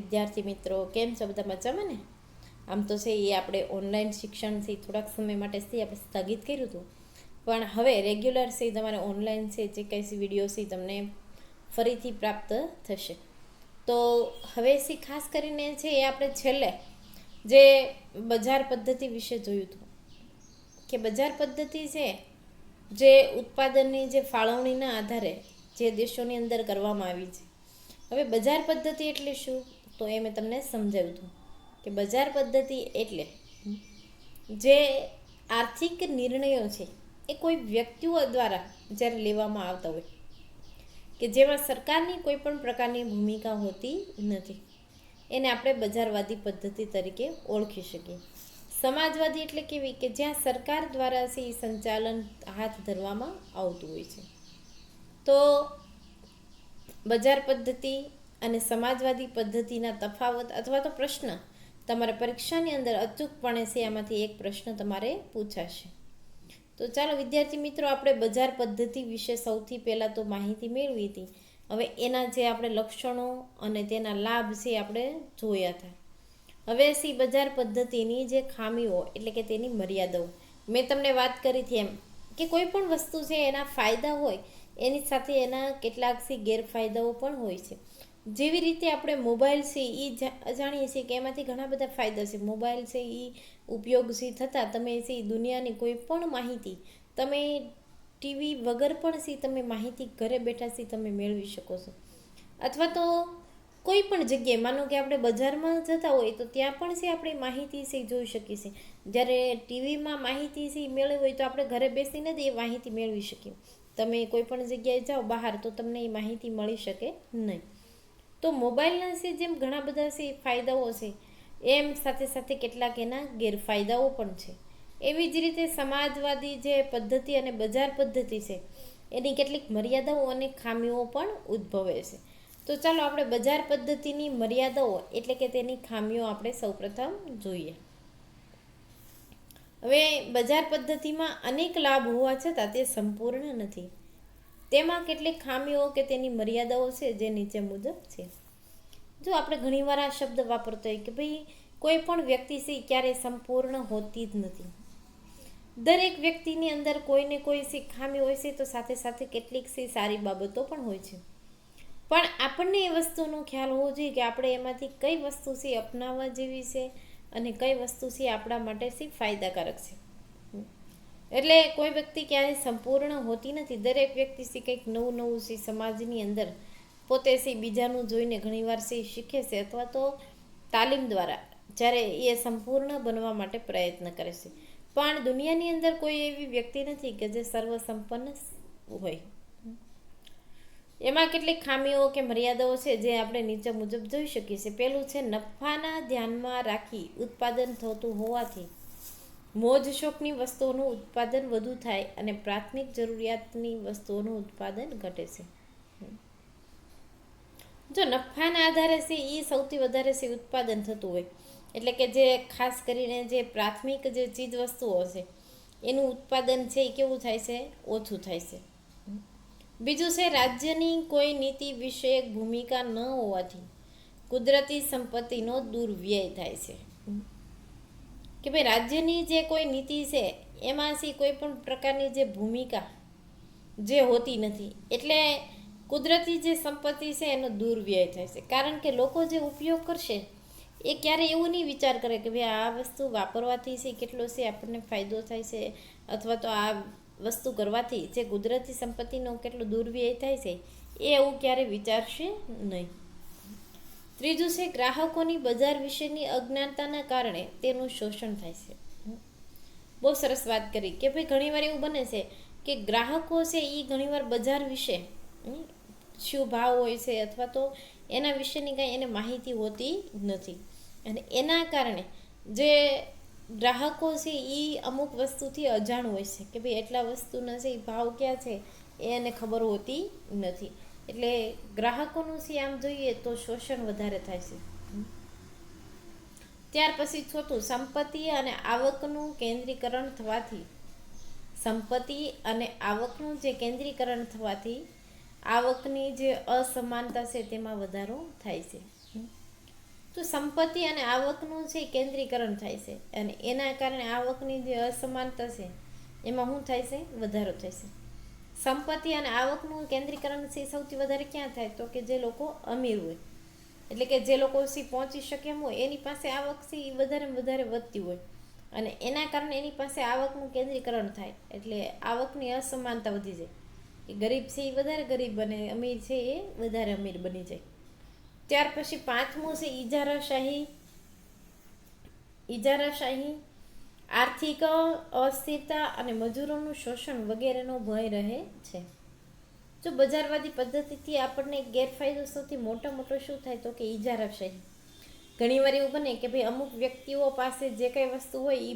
વિદ્યાર્થી મિત્રો, કેમ છો? બધા મજામાં ને? આમ તો છે એ આપણે ઓનલાઈન શિક્ષણથી થોડાક સમય માટે આપણે સ્થગિત કર્યું હતું, પણ હવે રેગ્યુલર છે તમારે ઓનલાઈન છે જે કંઈ વિડીયો છે તમને ફરીથી પ્રાપ્ત થશે. તો હવે ખાસ કરીને છે એ આપણે છેલ્લે જે બજાર પદ્ધતિ વિશે જોયું હતું કે બજાર પદ્ધતિ છે જે ઉત્પાદનની જે ફાળવણીના આધારે જે દેશોની અંદર કરવામાં આવી છે. હવે બજાર પદ્ધતિ એટલે શું? તો એ મેં તમને સમજાવ્યું હતું કે બજાર પદ્ધતિ એટલે જે આર્થિક નિર્ણયો છે એ કોઈ વ્યક્તિઓ દ્વારા જ્યારે લેવામાં આવતા હોય કે જેમાં સરકારની કોઈ પણ પ્રકારની ભૂમિકા હોતી નથી, એને આપણે બજારવાદી પદ્ધતિ તરીકે ઓળખી શકીએ. સમાજવાદી એટલે કેવી કે જ્યાં સરકાર દ્વારા સંચાલન હાથ ધરવામાં આવતું હોય છે. તો બજાર પદ્ધતિ અને સમાજવાદી પદ્ધતિના તફાવત અથવા તો પ્રશ્ન તમારે પરીક્ષાની અંદર અચૂકપણે છે આમાંથી એક પ્રશ્ન તમારે પૂછાશે. તો ચાલો વિદ્યાર્થી મિત્રો, આપણે બજાર પદ્ધતિ વિશે સૌથી પહેલાં તો માહિતી મેળવી હતી. હવે એના જે આપણે લક્ષણો અને તેના લાભ છે આપણે જોયા હતા. હવે બજાર પદ્ધતિની જે ખામીઓ એટલે કે તેની મર્યાદાઓ મેં તમને વાત કરી હતી એમ કે કોઈ પણ વસ્તુ છે એના ફાયદા હોય એની સાથે એના કેટલાક ગેરફાયદાઓ પણ હોય છે. જેવી રીતે આપણે મોબાઈલ છે એ જાણીએ છીએ કે એમાંથી ઘણા બધા ફાયદા છે. મોબાઈલ છે એ ઉપયોગથી થતાં તમે દુનિયાની કોઈ પણ માહિતી તમે ટીવી વગર પણ તમે માહિતી ઘરે બેઠા તમે મેળવી શકો છો. અથવા તો કોઈ પણ જગ્યાએ માનો કે આપણે બજારમાં જતા હોય તો ત્યાં પણ આપણે માહિતી જોઈ શકીએ છીએ. જ્યારે ટીવીમાં માહિતી મેળવી હોય તો આપણે ઘરે બેસીને જ એ માહિતી મેળવી શકીએ. તમે કોઈ પણ જગ્યાએ જાઓ બહાર તો તમને એ માહિતી મળી શકે નહીં. તો મોબાઈલના જેમ ઘણા બધા ફાયદાઓ છે એમ સાથે સાથે કેટલાક એના ગેરફાયદાઓ પણ છે. એવી જ રીતે સમાજવાદી જે પદ્ધતિ અને બજાર પદ્ધતિ છે એની કેટલીક મર્યાદાઓ અને ખામીઓ પણ ઉદ્ભવે છે. તો ચાલો આપણે બજાર પદ્ધતિની મર્યાદાઓ એટલે કે તેની ખામીઓ આપણે સૌપ્રથમ જોઈએ. હવે બજાર પદ્ધતિમાં અનેક લાભ હોવા છતાં તે સંપૂર્ણ નથી. તેમાં કેટલીક ખામીઓ કે તેની મર્યાદાઓ છે જે નીચે મુજબ છે. જો આપણે ઘણીવાર આ શબ્દ વાપરતો હોય કે ભાઈ કોઈ પણ વ્યક્તિ ક્યારેય સંપૂર્ણ હોતી જ નથી. દરેક વ્યક્તિની અંદર કોઈને કોઈ ખામી હોય છે તો સાથે સાથે કેટલીક સારી બાબતો પણ હોય છે. પણ આપણને એ વસ્તુનો ખ્યાલ હોવો જોઈએ કે આપણે એમાંથી કઈ વસ્તુ અપનાવવા જેવી છે અને કઈ વસ્તુ આપણા માટે ફાયદાકારક છે. એટલે કોઈ વ્યક્તિ ક્યારેય સંપૂર્ણ હોતી નથી. દરેક વ્યક્તિ કંઈક નવું નવું સમાજની અંદર પોતે બીજાનું જોઈને ઘણીવાર શીખે છે અથવા તો તાલીમ દ્વારા જ્યારે એ સંપૂર્ણ બનવા માટે પ્રયત્ન કરે છે. પણ દુનિયાની અંદર કોઈ એવી વ્યક્તિ નથી કે જે સર્વસંપન્ન હોય. એમાં કેટલીક ખામીઓ કે મર્યાદાઓ છે જે આપણે નીચે મુજબ જોઈ શકીએ છીએ. પહેલું છે નફાના ધ્યાનમાં રાખી ઉત્પાદન થતું હોવાથી મોજ શોખની વસ્તુઓનું ઉત્પાદન વધુ થાય અને પ્રાથમિક જરૂરિયાતની વસ્તુઓનું ઉત્પાદન ઘટે છે. જો નફાના આધારે એ સૌથી વધારે ઉત્પાદન થતું હોય એટલે કે જે ખાસ કરીને જે પ્રાથમિક જે ચીજ વસ્તુઓ છે એનું ઉત્પાદન છે એ કેવું થાય છે? ઓછું થાય છે. બીજું છે રાજ્યની કોઈ નીતિ વિષયક ભૂમિકા ન હોવાથી કુદરતી સંપત્તિનો દુર્વ્યય થાય છે. કે ભાઈ રાજ્યની જે કોઈ નીતિ છે એમાં કોઈ પણ પ્રકારની જે ભૂમિકા જે હોતી નથી એટલે કુદરતી જે સંપત્તિ છે એનો દુર્વ્યય થાય છે. કારણ કે લોકો જે ઉપયોગ કરશે એ ક્યારેય એવું નહીં વિચાર કરે કે ભાઈ આ વસ્તુ વાપરવાથી કેટલો આપણને ફાયદો થાય છે અથવા તો આ વસ્તુ કરવાથી જે કુદરતી સંપત્તિનો કેટલો દુર્વ્યય થાય છે એ એવું ક્યારેય વિચારશે નહીં. ત્રીજું છે ગ્રાહકોની બજાર વિશેની અજ્ઞાનતાના કારણે તેનું શોષણ થાય છે. બહુ સરસ વાત કરી કે ભાઈ ઘણીવાર એવું બને છે કે ગ્રાહકો છે એ ઘણીવાર બજાર વિશે શું ભાવ હોય છે અથવા તો એના વિશેની કાંઈ એને માહિતી હોતી નથી. અને એના કારણે જે ગ્રાહકો છે એ અમુક વસ્તુથી અજાણ હોય છે કે ભાઈ એટલા વસ્તુના ભાવ ક્યાં છે એ એને ખબર હોતી નથી. એટલે ગ્રાહકોનું આમ જોઈએ તો શોષણ વધારે થાય છે. ત્યાર પછી ચોથું સંપત્તિ અને આવકનું કેન્દ્રીકરણ થવાથી જે કેન્દ્રીકરણ થવાથી આવકની જે અસમાનતા છે તેમાં વધારો થાય છે. તો સંપત્તિ અને આવકનું છે કેન્દ્રીકરણ થાય છે, અને એના કારણે આવકની જે અસમાનતા છે એમાં શું થાય છે? વધારો થાય છે. સંપત્તિ અને આવકનું કેન્દ્રીકરણ છે સૌથી વધારે ક્યાં થાય? તો કે જે લોકો અમીર હોય, એટલે કે જે લોકો પહોંચી શકે એમ હોય એની પાસે આવક છે એ વધારે વધારે વધતી હોય, અને એના કારણે એની પાસે આવકનું કેન્દ્રીકરણ થાય, એટલે આવકની અસમાનતા વધી જાય. એ ગરીબ છે એ વધારે ગરીબ બને, અમીર છે એ વધારે અમીર બની જાય. ત્યાર પછી પાંચમું છે ઈજારાશાહી, આર્થિક અસ્થિરતા અને મજૂરોનું શોષણ વગેરેનો ભય રહે છે. જો બજારવાદી પદ્ધતિથી આપણને ગેરફાયદો સૌથી મોટો શું થાય? તો કે ઈજારાશાહી. ઘણી વાર એવું બને કે ભાઈ અમુક વ્યક્તિઓ પાસે જે કઈ વસ્તુ હોય એ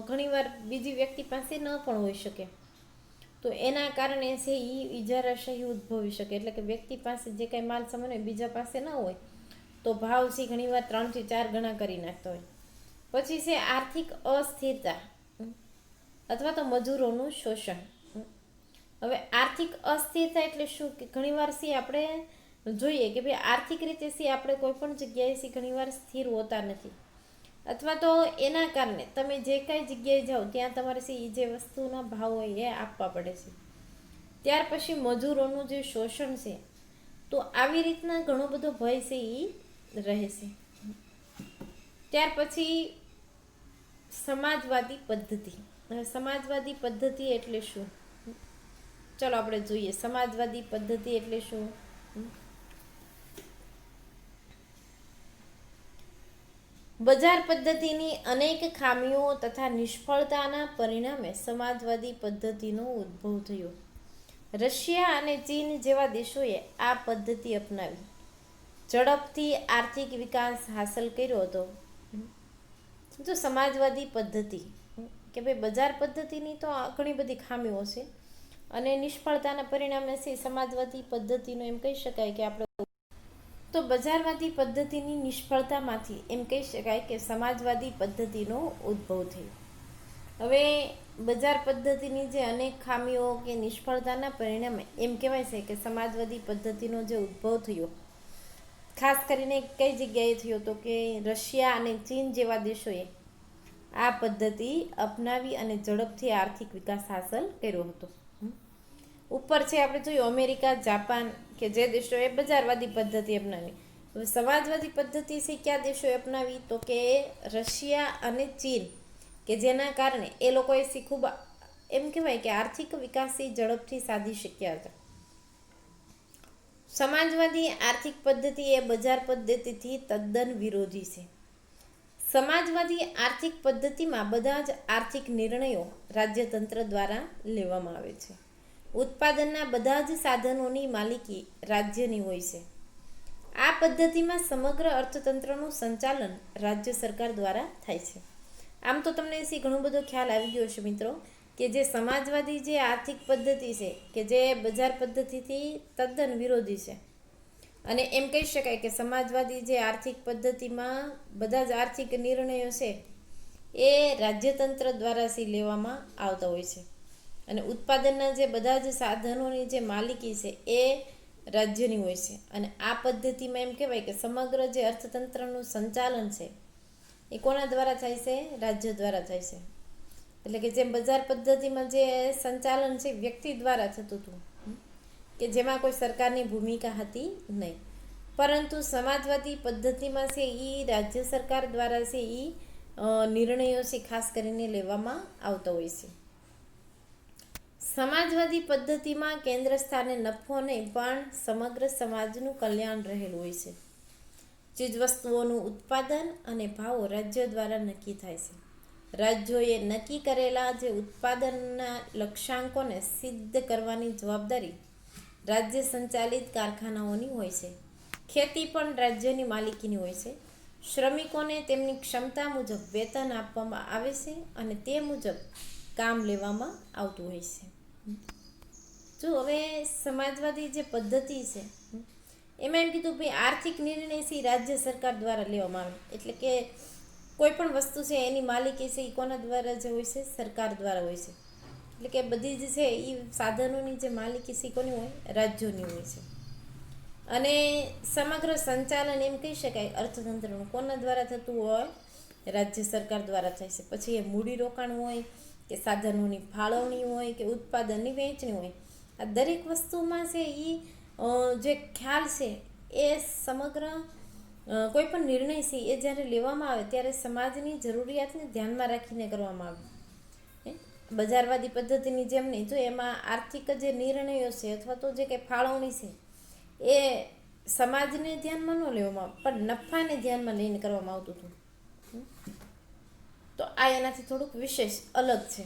ઘણી વાર બીજી વ્યક્તિ પાસે ન પણ હોઈ શકે, તો એના કારણે છે એ ઈજારાશાહી ઉદ્ભવી શકે. એટલે કે વ્યક્તિ પાસે જે કઈ માલ સામાન હોય બીજા પાસે ન હોય તો ભાવ છે ઘણી વાર 3 થી 4 ગણા કરી નાખતો હોય. પછી છે આર્થિક અસ્થિરતા અથવા તો મજૂરોનું શોષણ. હવે આર્થિક અસ્થિરતા એટલે શું? કે ઘણીવાર છે આપણે જોઈએ કે ભાઈ આર્થિક રીતે છે આપણે કોઈ પણ જગ્યાએ છે ઘણીવાર સ્થિર હોતા નથી, અથવા તો એના કારણે તમે જે કઈ જગ્યાએ જાઓ ત્યાં તમારે છે એ જે વસ્તુના ભાવ હોય એ આપવા પડે છે. ત્યાર પછી મજૂરોનું જે શોષણ છે, તો આવી રીતના ઘણો બધો ભય છે એ રહે છે. ત્યાર પછી સમાજવાદી પદ્ધતિ. સમાજવાદી પદ્ધતિ એટલે શું? ચલો આપણે જોઈએ સમાજવાદી પદ્ધતિ એટલે શું. બજાર પદ્ધતિની અનેક ખામીઓ તથા નિષ્ફળતાના પરિણામે સમાજવાદી પદ્ધતિનો ઉદ્ભવ થયો. રશિયા અને ચીન જેવા દેશોએ આ પદ્ધતિ અપનાવી ઝડપથી આર્થિક વિકાસ હાંસલ કર્યો હતો. જો સમાજવાદી પદ્ધતિ કે ભાઈ બજાર પદ્ધતિની તો ઘણી બધી ખામીઓ છે, અને નિષ્ફળતાના પરિણામે છે સમાજવાદી પદ્ધતિનો એમ કહી શકાય કે આપણે તો બજારવાદી પદ્ધતિની નિષ્ફળતામાંથી એમ કહી શકાય કે સમાજવાદી પદ્ધતિનો ઉદ્ભવ થયો. હવે બજાર પદ્ધતિની જે અનેક ખામીઓ કે નિષ્ફળતાના પરિણામે એમ કહેવાય છે કે સમાજવાદી પદ્ધતિનો જે ઉદ્ભવ થયો, ખાસ કરીને કઈ જગ્યાએ થયો તો કે રશિયા અને ચીન જેવા દેશોએ આ પદ્ધતિ અપનાવી અને ઝડપથી આર્થિક વિકાસ હાંસલ કર્યો હતો. ઉપર છે આપણે જોયું અમેરિકા, જાપાન કે જે દેશોએ બજારવાદી પદ્ધતિ અપનાવી. હવે સમાજવાદી પદ્ધતિ છે કયા દેશોએ અપનાવી? તો કે રશિયા અને ચીન, કે જેના કારણે એ લોકોએ ખૂબ એમ કહેવાય કે આર્થિક વિકાસ ઝડપથી સાધી શક્યા હતા. સમાજવાદી આર્થિક પદ્ધતિ એ બજાર પદ્ધતિથી તદ્દન વિરોધી છે. સમાજવાદી આર્થિક પદ્ધતિમાં બધા જ આર્થિક નિર્ણયો રાજ્યતંત્ર દ્વારા લેવામાં આવે છે. ઉત્પાદનના બધા જ સાધનોની માલિકી રાજ્યની હોય છે. આ પદ્ધતિમાં સમગ્ર અર્થતંત્રનું સંચાલન રાજ્ય સરકાર દ્વારા થાય છે. આમ તો તમને એથી ઘણો બધો ખ્યાલ આવી ગયો છે મિત્રો, કે જે સમાજવાદી જે આર્થિક પદ્ધતિ છે કે જે બજાર પદ્ધતિથી તદ્દન વિરોધી છે, અને એમ કહી શકાય કે સમાજવાદી જે આર્થિક પદ્ધતિમાં બધા જ આર્થિક નિર્ણયો છે એ રાજ્યતંત્ર દ્વારા લેવામાં આવતા હોય છે, અને ઉત્પાદનના જે બધા જ સાધનોની જે માલિકી છે એ રાજ્યની હોય છે. અને આ પદ્ધતિમાં એમ કહેવાય કે સમગ્ર જે અર્થતંત્રનું સંચાલન છે એ કોના દ્વારા થાય છે? રાજ્ય દ્વારા થાય છે. એટલે કે જેમ બજાર પદ્ધતિમાં જે સંચાલન છે વ્યક્તિ દ્વારા થતું હતું, કે જેમાં કોઈ સરકારની ભૂમિકા હતી નહીં, પરંતુ સમાજવાદી પદ્ધતિમાં છે એ રાજ્ય સરકાર દ્વારા છે એ નિર્ણયો છે ખાસ કરીને લેવામાં આવતા હોય છે. સમાજવાદી પદ્ધતિમાં કેન્દ્ર સ્થાને નફો નહીં પણ સમગ્ર સમાજનું કલ્યાણ રહેલું હોય છે. ચીજવસ્તુઓનું ઉત્પાદન અને ભાવો રાજ્ય દ્વારા નક્કી થાય છે. રાજ્યોએ નક્કી કરેલા જે ઉત્પાદનના લક્ષ્યાંકોને સિદ્ધ કરવાની જવાબદારી રાજ્ય સંચાલિત કારખાનાઓની હોય છે. ખેતી પણ રાજ્યની માલિકીની હોય છે. શ્રમિકોને તેમની ક્ષમતા મુજબ વેતન આપવામાં આવે છે અને તે મુજબ કામ લેવામાં આવતું હોય છે. જો હવે સમાજવાદી જે પદ્ધતિ છે એમાં એમ કીધું ભાઈ આર્થિક નિર્ણય છે રાજ્ય સરકાર દ્વારા લેવામાં આવે, એટલે કે કોઈ પણ વસ્તુ છે એની માલિકી છે એ કોના દ્વારા જે હોય છે? સરકાર દ્વારા હોય છે. એટલે કે બધી જ છે એ સાધનોની જે માલિકી છે કોની હોય? રાજ્યોની હોય છે. અને સમગ્ર સંચાલન એમ કહી શકાય અર્થતંત્રનું કોના દ્વારા થતું હોય? રાજ્ય સરકાર દ્વારા થાય છે. પછી એ મૂડીરોકાણ હોય કે સાધનોની ફાળવણી હોય કે ઉત્પાદનની વહેંચણી હોય, આ દરેક વસ્તુમાં છે એ જે ખ્યાલ છે એ સમગ્ર કોઈ પણ નિર્ણય છે એ જ્યારે લેવામાં આવે ત્યારે સમાજની જરૂરિયાતને ધ્યાનમાં રાખીને કરવામાં આવે. બજારવાદી પદ્ધતિની જેમ નહીં, જો એમાં આર્થિક જે નિર્ણયો છે અથવા તો જે કંઈ ફાળવણી છે એ સમાજને ધ્યાનમાં ન લેવામાં આવે પણ નફાને ધ્યાનમાં લઈને કરવામાં આવતું હતું. તો આ એનાથી થોડુંક વિશેષ અલગ છે.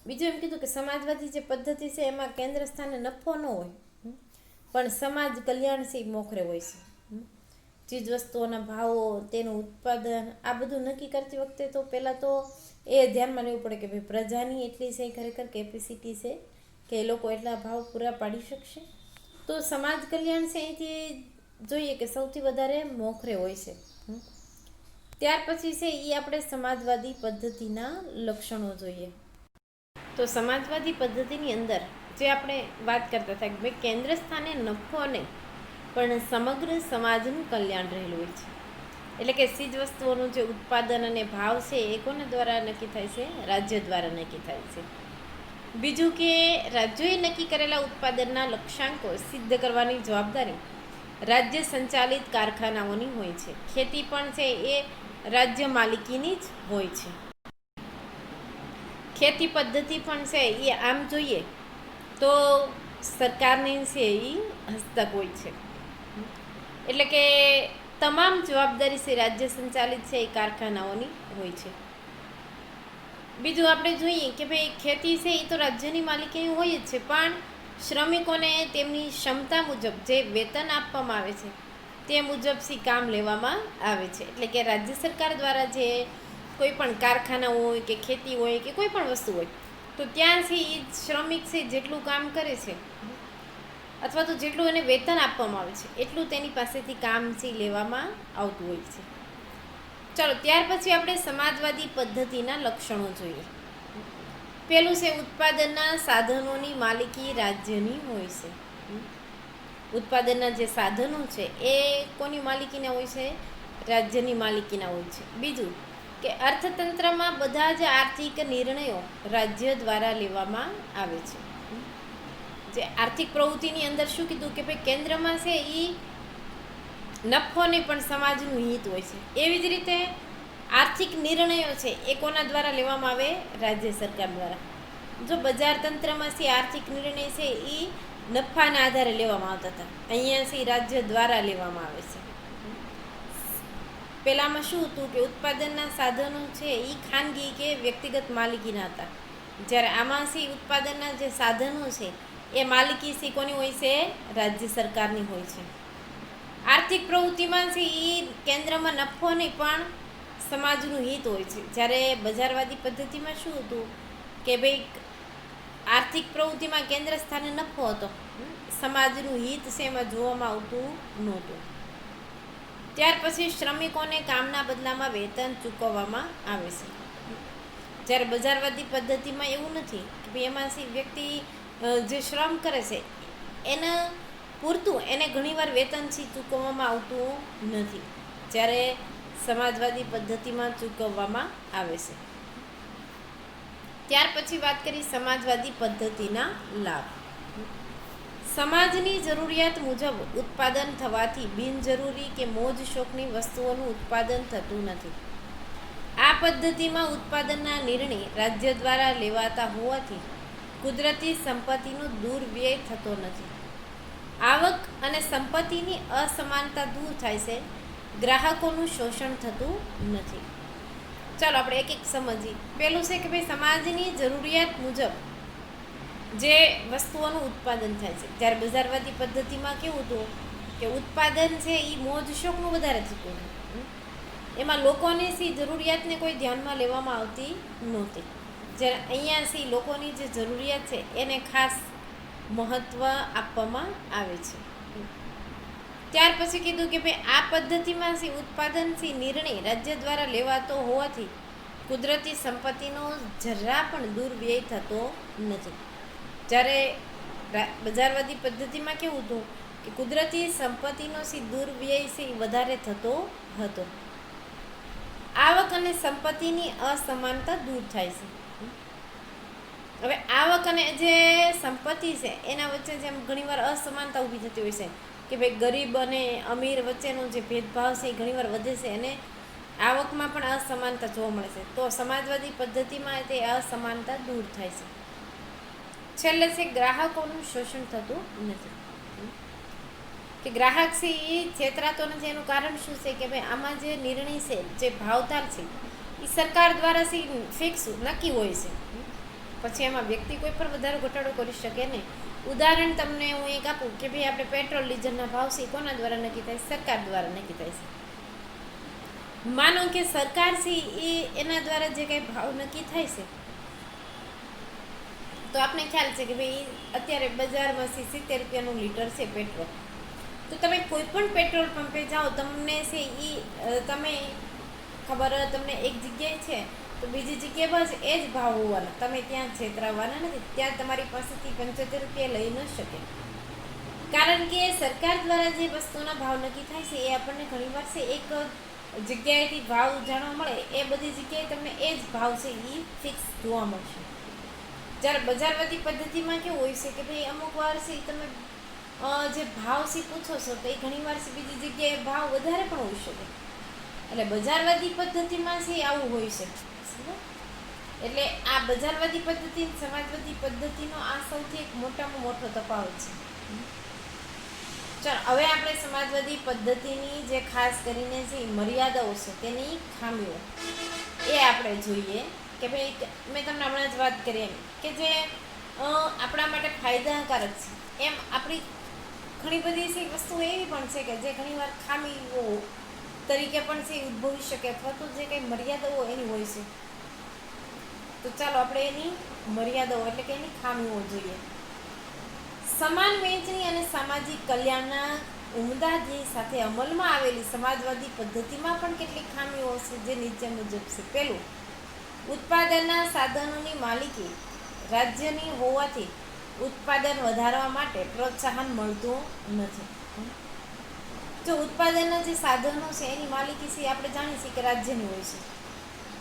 બીજું એમ કીધું કે સમાજવાદી જે પદ્ધતિ છે એમાં કેન્દ્ર સ્થાને નફો ન હોય પણ સમાજ કલ્યાણ છે મોખરે હોય છે. ચીજ વસ્તુઓના ભાવો, તેનું ઉત્પાદન, આ બધું નક્કી કરતી વખતે તો પહેલાં તો એ ધ્યાનમાં લેવું પડે કે ભાઈ પ્રજાની એટલી છે ખરેખર કેપેસિટી છે કે એ લોકો એટલા ભાવ પૂરા પાડી શકશે. તો સમાજ કલ્યાણ છે અહીંથી જોઈએ કે સૌથી વધારે મોખરે હોય છે. ત્યાર પછી છે એ આપણે સમાજવાદી પદ્ધતિના લક્ષણો જોઈએ. તો સમાજવાદી પદ્ધતિની અંદર જે આપણે વાત કરતા હતા કે ભાઈ કેન્દ્ર સ્થાને નફો નહીં પણ સમગ્ર સમાજનું કલ્યાણ રહેલું હોય છે. એટલે કે ચીજ વસ્તુઓનું જે ઉત્પાદન અને ભાવ છે એ કોના દ્વારા નક્કી થાય છે? રાજ્ય દ્વારા નક્કી થાય છે. બીજું કે રાજ્યોએ નક્કી કરેલા ઉત્પાદનના લક્ષ્યાંકો સિદ્ધ કરવાની જવાબદારી રાજ્ય સંચાલિત કારખાનાઓની હોય છે. ખેતી પણ છે એ રાજ્ય માલિકીની જ હોય છે. ખેતી પદ્ધતિ પણ છે એ આમ જોઈએ તો સરકારની છે એ હસ્તક હોય છે. એટલે કે તમામ જવાબદારી છે રાજ્ય સંચાલિત છે એ કારખાનાઓની હોય છે. બીજું આપણે જોઈએ કે ભાઈ ખેતી છે એ તો રાજ્યની માલિકીની હોય જ છે પણ શ્રમિકોને તેમની ક્ષમતા મુજબ જે વેતન આપવામાં આવે છે તે મુજબ સી કામ લેવામાં આવે છે. એટલે કે રાજ્ય સરકાર દ્વારા જે કોઈ પણ કારખાના હોય કે ખેતી હોય કે કોઈ પણ વસ્તુ હોય તો ત્યાંથી એ શ્રમિક છે જેટલું કામ કરે છે અથવા તો જેટલું એને વેતન આપવામાં આવે છે એટલું તેની પાસેથી કામ છે લેવામાં આવતું હોય છે. ચાલો ત્યાર પછી આપણે સમાજવાદી પદ્ધતિના લક્ષણો જોઈએ. પેલું છે ઉત્પાદનના સાધનોની માલિકી રાજ્યની હોય છે. ઉત્પાદનના જે સાધનો છે એ કોની માલિકીના હોય છે? રાજ્યની માલિકીના હોય છે. બીજું કે અર્થતંત્રમાં બધા જ આર્થિક નિર્ણયો રાજ્ય દ્વારા લેવામાં આવે છે. જે આર્થિક પ્રવૃત્તિની અંદર શું કીધું કે ભાઈ કેન્દ્રમાં છે એ નફો નહીં પણ સમાજનું હિત હોય છે. એવી જ રીતે આર્થિક નિર્ણયો છે એ કોના દ્વારા લેવામાં આવે? રાજ્ય સરકાર દ્વારા. જો બજાર તંત્રમાં છે આર્થિક નિર્ણય છે એ નફાના આધારે લેવામાં આવતા હતા, અહીંયા છે રાજ્ય દ્વારા લેવામાં આવે છે. પહેલાંમાં શું હતું કે ઉત્પાદનના સાધનો છે એ ખાનગી કે વ્યક્તિગત માલિકીના હતા, જ્યારે આમાં છે ઉત્પાદનના જે સાધનો છે એ માલિકી છે કોની હોય છે? રાજ્ય સરકારની હોય છે. આર્થિક પ્રવૃત્તિમાં છે એ કેન્દ્રમાં નફો નહીં પણ સમાજનું હિત હોય છે. જ્યારે બજારવાદી પદ્ધતિમાં શું હતું કે ભાઈ આર્થિક પ્રવૃત્તિમાં કેન્દ્ર સ્થાને નફો હતો, સમાજનું હિત છે એમાં જોવામાં આવતું નહોતું. ત્યાર પછી શ્રમિકોને કામના બદલામાં વેતન ચૂકવવામાં આવે છે. જ્યારે બજારવાદી પદ્ધતિમાં એવું નથી કે ભાઈ એમાંથી વ્યક્તિ જે શ્રમ કરે છે એના પૂરતું એને ઘણીવાર વેતનથી ચૂકવવામાં આવતું નથી, જ્યારે સમાજવાદી પદ્ધતિમાં ચૂકવવામાં આવે છે. ત્યાર પછી વાત કરી સમાજવાદી પદ્ધતિના લાભ. સમાજની જરૂરિયાત મુજબ ઉત્પાદન થવાથી બિનજરૂરી કે મોજ શોખની વસ્તુઓનું ઉત્પાદન થતું નથી. આ પદ્ધતિમાં ઉત્પાદનના નિર્ણય રાજ્ય દ્વારા લેવાતા હોવાથી કુદરતી સંપત્તિનો દુર્વ્યય થતો નથી. આવક અને સંપત્તિની અસમાનતા દૂર થાય છે, ગ્રાહકોનું શોષણ થતું નથી. ચાલો આપણે એક એક સમજીએ. પહેલું છે કે ભાઈ સમાજની જરૂરિયાત મુજબ જે વસ્તુઓનું ઉત્પાદન થાય છે, જ્યારે બજારવાદી પદ્ધતિમાં કેવું હતું કે ઉત્પાદન છે એ મોજ શોખનું વધારે થતું હતું, એમાં લોકોની સી જરૂરિયાતને કોઈ ધ્યાનમાં લેવામાં આવતી નહોતી. જ્યારે અહીંયા સી લોકોની જે જરૂરિયાત છે એને ખાસ મહત્ત્વ આપવામાં આવે છે. ત્યાર પછી કીધું કે ભાઈ આ પદ્ધતિમાં સી ઉત્પાદનથી નિર્ણય રાજ્ય દ્વારા લેવાતો હોવાથી કુદરતી સંપત્તિનો જરા પણ દુર્વ્યય થતો નથી. જ્યારે બજારવાદી પદ્ધતિમાં કેવું હતું કે કુદરતી સંપત્તિનો દુર્વ્યય છે એ વધારે થતો હતો. આવક અને સંપત્તિની અસમાનતા દૂર થાય છે. હવે આવક અને જે સંપત્તિ છે એના વચ્ચે જેમ ઘણીવાર અસમાનતા ઊભી થતી હોય છે કે ભાઈ ગરીબ અને અમીર વચ્ચેનો જે ભેદભાવ છે એ ઘણીવાર વધે છે અને આવકમાં પણ અસમાનતા જોવા મળે છે. તો સમાજવાદી પદ્ધતિમાં તે અસમાનતા દૂર થાય છે. છેલ્લે છે ગ્રાહકોનું શોષણ થતું નથી. કે ગ્રાહક છે એ છેતરાતો નથી. એનું કારણ શું છે કે ભાઈ આમાં જે નિર્ણય છે, જે ભાવતાલ છે એ સરકાર દ્વારા છે ફિક્સ નક્કી હોય છે. પછી એમાં વ્યક્તિ કોઈ પણ વધારો ઘટાડો કરી શકે નહીં. ઉદાહરણ તમને હું એક આપું કે ભાઈ આપણે પેટ્રોલ ડીઝલના ભાવ છે કોના દ્વારા નક્કી થાય? સરકાર દ્વારા નક્કી થાય છે. માનો કે સરકાર છે એ એના દ્વારા જે કંઈ ભાવ નક્કી થાય છે તો આપણે ખ્યાલ છે કે ભાઈ અત્યારે બજારમાં 70 રૂપિયાનું લીટર છે પેટ્રોલ. તો તમે કોઈ પણ પેટ્રોલ પંપે જાઓ તમને છે એ તમે ખબર તમને એક જગ્યાએ છે તો બીજી જગ્યાએ બસ એ જ ભાવ હોવાના. તમે ત્યાં છેતરાવાના નથી. ત્યાં તમારી પાસેથી 75 રૂપિયા લઈ ન શકે. કારણ કે સરકાર દ્વારા જે વસ્તુના ભાવ નક્કી થાય છે એ આપણને ઘણીવાર છે એક જગ્યાએથી ભાવ જાણવા મળે. એ બધી જગ્યાએ તમને એ જ ભાવ છે એ ફિક્સ જોવા મળશે. જ્યારે બજારવાદી પદ્ધતિમાં કેવું હોય છે કે ભાઈ અમુક વાર છે તમે જે ભાવ છે પૂછો છો તો એ ઘણીવાર છે બીજી જગ્યાએ ભાવ વધારે પણ હોઈ શકે. એટલે બજારવાદી પદ્ધતિમાં છે આવું હોય છે. એટલે આ બજારવાદી પદ્ધતિ સમાજવાદી પદ્ધતિનો આ સૌથી એક મોટામાં મોટો તફાવત છે. ચાલો હવે આપણે સમાજવાદી પદ્ધતિની જે ખાસ કરીને જે મર્યાદાઓ છે તેની ખામીઓ એ આપણે જોઈએ કે ભાઈ મેં તમને હમણાં જ વાત કરી એમ કે જે આપણા માટે ફાયદાકારક છે એમ આપણી ઘણી બધી છે વસ્તુઓ એવી પણ છે કે જે ઘણીવાર ખામીઓ તરીકે પણ છે ઉદ્ભવી શકે અથવા તો જે કંઈ મર્યાદાઓ એની હોય છે. તો ચાલો આપણે એની મર્યાદાઓ એટલે કે એની ખામીઓ જોઈએ. સમાન વહેંચણી અને સામાજિક કલ્યાણના ઉમદા ધ્યેય સાથે અમલમાં આવેલી સમાજવાદી પદ્ધતિમાં પણ કેટલીક ખામીઓ છે જે નીચે મુજબ છે. પહેલું, ઉત્પાદનના સાધનોની માલિકી રાજ્યની હોવાથી ઉત્પાદન વધારવા માટે પ્રોત્સાહન મળતું નથી. જો ઉત્પાદનના જે સાધનો છે એની માલિકી છે આપણે જાણીએ છીએ કે રાજ્યની હોય છે.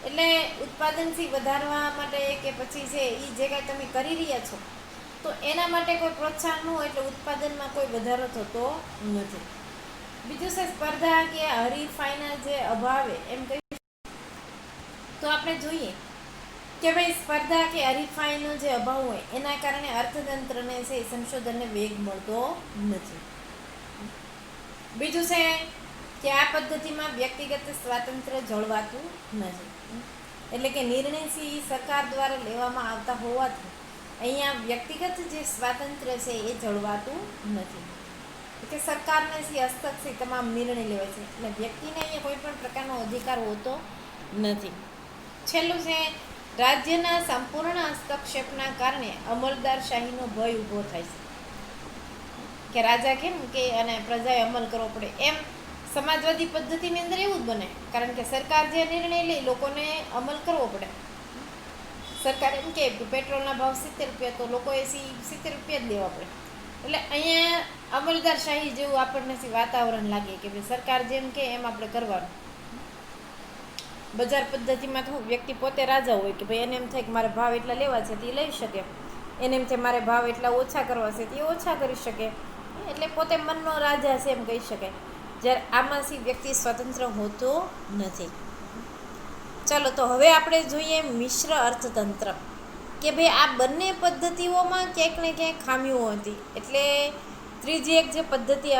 એટલે ઉત્પાદનથી વધારવા માટે કે પછી છે એ જે કાંઈ તમે કરી રહ્યા છો તો એના માટે કોઈ પ્રોત્સાહન ન હોય એટલે ઉત્પાદનમાં કોઈ વધારો થતો નથી. બીજું છે સ્પર્ધા કે હરીફાઈના જે અભાવે એમ કહી તો આપણે જોઈએ કે ભાઈ સ્પર્ધા કે હરીફાઈનો જે અભાવ હોય એના કારણે અર્થતંત્રને છે સંશોધનને વેગ મળતો નથી. બીજું છે કે આ પદ્ધતિમાં વ્યક્તિગત સ્વાતંત્ર્ય જળવાતું નથી. એટલે કે નિર્ણય સરકાર દ્વારા લેવામાં આવતા હોવાથી અહીંયા વ્યક્તિગત જે સ્વાતંત્ર્ય છે એ જળવાતું નથી. કે સરકારને હસ્તક્ષેપ તમામ નિર્ણય લેવાય છે એટલે વ્યક્તિને અહીંયા કોઈ પણ પ્રકારનો અધિકાર હોતો નથી. છેલ્લું છે રાજ્યના સંપૂર્ણ હસ્તક્ષેપના કારણે અમલદારશાહીનો ભય ઊભો થાય છે. કે રાજા કેમ કે અને પ્રજાએ અમલ કરવો પડે એમ સમાજવાદી પદ્ધતિની અંદર એવું જ બને. કારણ કે સરકાર જે નિર્ણય લે લોકોને અમલ કરવો પડે. સરકાર એમ કે પેટ્રોલના ભાવ 70 રૂપિયા તો લોકોએ 70 રૂપિયા જ દેવા પડે. એટલે અહીંયા અમલદારશાહી જેવું આપણને વાતાવરણ લાગે કે ભાઈ સરકાર જેમ કે એમ આપણે કરવાનું. બજાર પદ્ધતિમાં તો વ્યક્તિ પોતે રાજા હોય કે ભાઈ એને એમ થાય કે મારે ભાવ એટલા લેવા છે તે લઈ શકે. એને એમ થાય મારે ભાવ એટલા ઓછા કરવા છે તે ઓછા કરી શકે. એટલે પોતે મનનો રાજા છે એમ કહી શકાય. જ્યારે આમાંથી વ્યક્તિ સ્વતંત્ર હોતો નથી. ચાલો તો હવે આપણે જોઈએ મિશ્ર અર્થતંત્ર કે ભાઈ આ બંને પદ્ધતિઓમાં ક્યાંક ને ક્યાંક ખામીઓ હતી. એટલે ત્રીજી એક જે પદ્ધતિ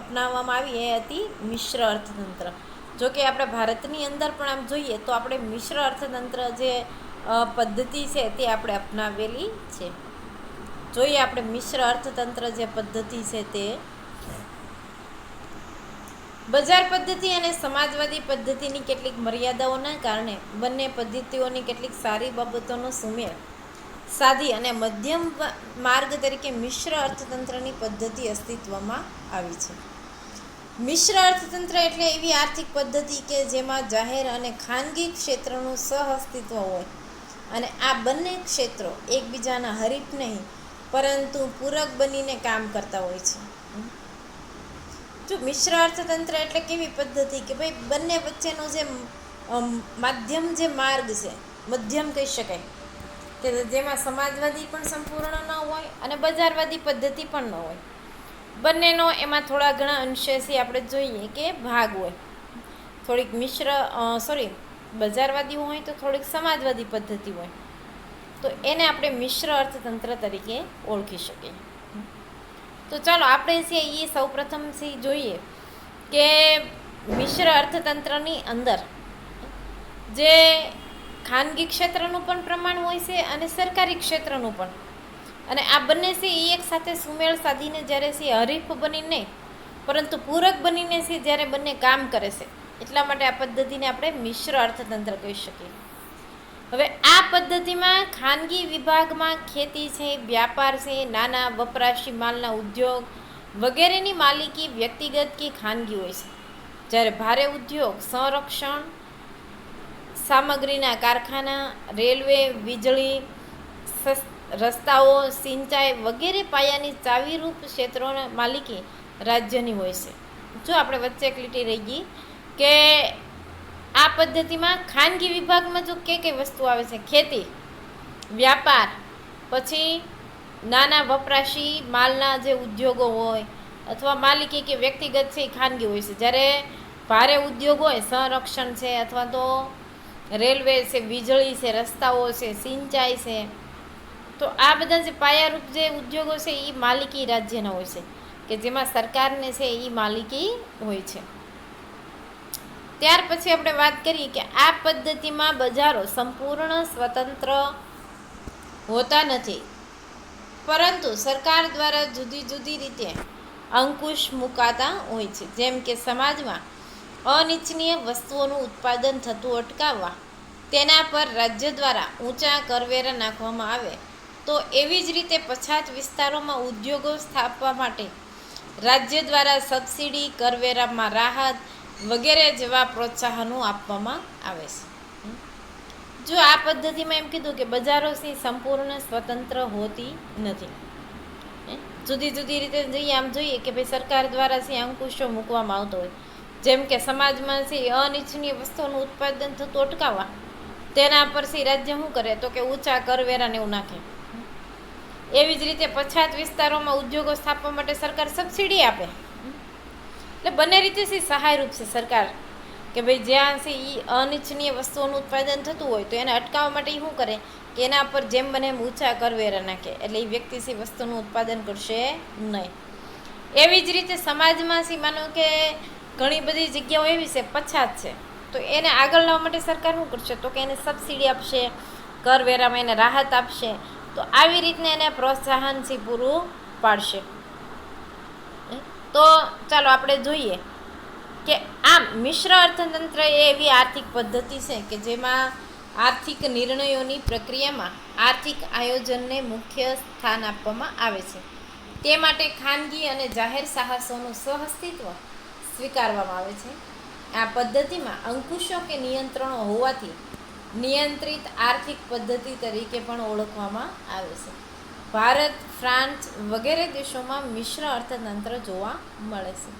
અપનાવવામાં આવી એ હતી મિશ્ર અર્થતંત્ર. જો કે આપણે ભારતની અંદર પણ આમ જોઈએ તો આપણે મિશ્ર અર્થતંત્ર જે પદ્ધતિ છે તે આપણે અપનાવેલી છે. જોઈએ આપણે મિશ્ર અર્થતંત્ર જે પદ્ધતિ છે તે બજાર પદ્ધતિ અને સમાજવાદી પદ્ધતિની કેટલીક મર્યાદાઓના કારણે બંને પદ્ધતિઓની કેટલીક સારી બાબતોનો સુમેળ સાધી અને મધ્યમ માર્ગ તરીકે મિશ્ર અર્થતંત્રની પદ્ધતિ અસ્તિત્વમાં આવી છે. મિશ્ર અર્થતંત્ર એટલે એવી આર્થિક પદ્ધતિ કે જેમાં જાહેર અને ખાનગી ક્ષેત્રનું સહઅસ્તિત્વ હોય અને આ બંને ક્ષેત્રો એકબીજાના હરીફ નહીં પરંતુ પૂરક બનીને કામ કરતા હોય છે. જો મિશ્ર અર્થતંત્ર એટલે કેવી પદ્ધતિ કે ભાઈ બંને વચ્ચેનો જે માધ્યમ જે માર્ગ છે, મધ્યમ કહી શકાય, કે જેમાં સમાજવાદી પણ સંપૂર્ણ ન હોય અને બજારવાદી પદ્ધતિ પણ ન હોય. બંનેનો એમાં થોડા ઘણા અંશેથી આપણે જોઈએ કે ભાગ હોય. થોડીક બજારવાદી હોય તો થોડીક સમાજવાદી પદ્ધતિ હોય, તો એને આપણે મિશ્ર અર્થતંત્ર તરીકે ઓળખી શકીએ. તો ચાલો આપણે છે એ સૌપ્રથમથી જોઈએ કે મિશ્ર અર્થતંત્રની અંદર જે ખાનગી ક્ષેત્રનું પણ પ્રમાણ હોય છે અને સરકારી ક્ષેત્રનું પણ, અને આ બંને છે એ એક સાથે સુમેળ સાધીને જ્યારે છે હરીફ બનીને પરંતુ પૂરક બનીને છે જ્યારે બંને કામ કરે છે, એટલા માટે આ પદ્ધતિને આપણે મિશ્ર અર્થતંત્ર કહી શકીએ. હવે આ પદ્ધતિમાં ખાનગી વિભાગમાં ખેતી છે, વ્યાપાર છે, નાના વપરાશી માલના ઉદ્યોગ વગેરેની માલિકી વ્યક્તિગત કે ખાનગી હોય છે, જ્યારે ભારે ઉદ્યોગ, સંરક્ષણ, સામગ્રીના કારખાના, રેલવે, વીજળી, રસ્તાઓ, સિંચાઈ વગેરે પાયાની ચાવીરૂપ ક્ષેત્રોના માલિકી રાજ્યની હોય છે. જો આપણે વચ્ચે એક લીટી રહી ગઈ કે આ પદ્ધતિમાં ખાનગી વિભાગમાં જો કઈ વસ્તુ આવે છે, ખેતી, વ્યાપાર, પછી નાના વપરાશી માલના જે ઉદ્યોગો હોય અથવા માલિકી કે વ્યક્તિગત છે એ ખાનગી હોય છે, જ્યારે ભારે ઉદ્યોગ હોય, સંરક્ષણ છે અથવા તો રેલવે છે, વીજળી છે, રસ્તાઓ છે, સિંચાઈ છે, તો આ બધા જે પાયારૂપ જે ઉદ્યોગો છે એ માલિકી રાજ્યના હોય છે, કે જેમાં સરકારને છે એ માલિકી હોય છે. ત્યાર પછી આપણે વાત કરીએ કે આ પદ્ધતિમાં બજારો સંપૂર્ણ સ્વતંત્ર હોતા નથી, પરંતુ સરકાર દ્વારા જુદી જુદી રીતે અંકુશ મુકાતા હોય છે. જેમ કે સમાજમાં અનિચ્છનીય વસ્તુઓનું ઉત્પાદન થતું અટકાવવા તેના પર રાજ્ય દ્વારા ઊંચા કરવેરા નાખવામાં આવે, તો એવી જ રીતે પછાત વિસ્તારોમાં ઉદ્યોગો સ્થાપવા માટે રાજ્ય દ્વારા સબસિડી, કરવેરામાં રાહત વગેરે જેવા પ્રોત્સાહનો આપવામાં આવે છે. જો આ પદ્ધતિમાં એમ કીધું કે બજારો સંપૂર્ણ સ્વતંત્ર હોતી નથી, જુદી જુદી રીતે જોઈએ. આમ જોઈએ કે ભાઈ સરકાર દ્વારા અંકુશો મૂકવામાં આવતો હોય, જેમ કે સમાજમાં અનિચ્છનીય વસ્તુઓનું ઉત્પાદન થતું અટકાવવા તેના પર રાજ્ય શું કરે તો કે ઊંચા કરવેરાને એવું નાખે. એવી જ રીતે પછાત વિસ્તારોમાં ઉદ્યોગો સ્થાપવા માટે સરકાર સબસિડી આપે. એટલે બંને રીતે સહાયરૂપ છે સરકાર, કે ભાઈ જ્યાં એ અનિચ્છનીય વસ્તુઓનું ઉત્પાદન થતું હોય તો એને અટકાવવા માટે શું કરે કે એના પર જેમ બને એમ ઊંચા કરવેરા નાખે, એટલે એ વ્યક્તિ વસ્તુનું ઉત્પાદન કરશે નહીં. એવી જ રીતે સમાજમાં માનો કે ઘણી બધી જગ્યાઓ એવી છે પછાત છે, તો એને આગળ લાવવા માટે સરકાર શું કરશે તો કે એને સબસિડી આપશે, કરવેરામાં એને રાહત આપશે, તો આવી રીતના એને પ્રોત્સાહન પૂરું પાડશે. તો ચાલો આપણે જોઈએ કે આમ મિશ્ર અર્થતંત્ર એ એવી આર્થિક પદ્ધતિ છે કે જેમાં આર્થિક નિર્ણયોની પ્રક્રિયામાં આર્થિક આયોજનને મુખ્ય સ્થાન આપવામાં આવે છે. તે માટે ખાનગી અને જાહેર સાહસોનું સહઅસ્તિત્વ સ્વીકારવામાં આવે છે. આ પદ્ધતિમાં અંકુશો કે નિયંત્રણો હોવાથી નિયંત્રિત આર્થિક પદ્ધતિ તરીકે પણ ઓળખવામાં આવે છે. ભારત, ફ્રાન્સ વગેરે દેશોમાં મિશ્ર અર્થતંત્ર જોવા મળે છે.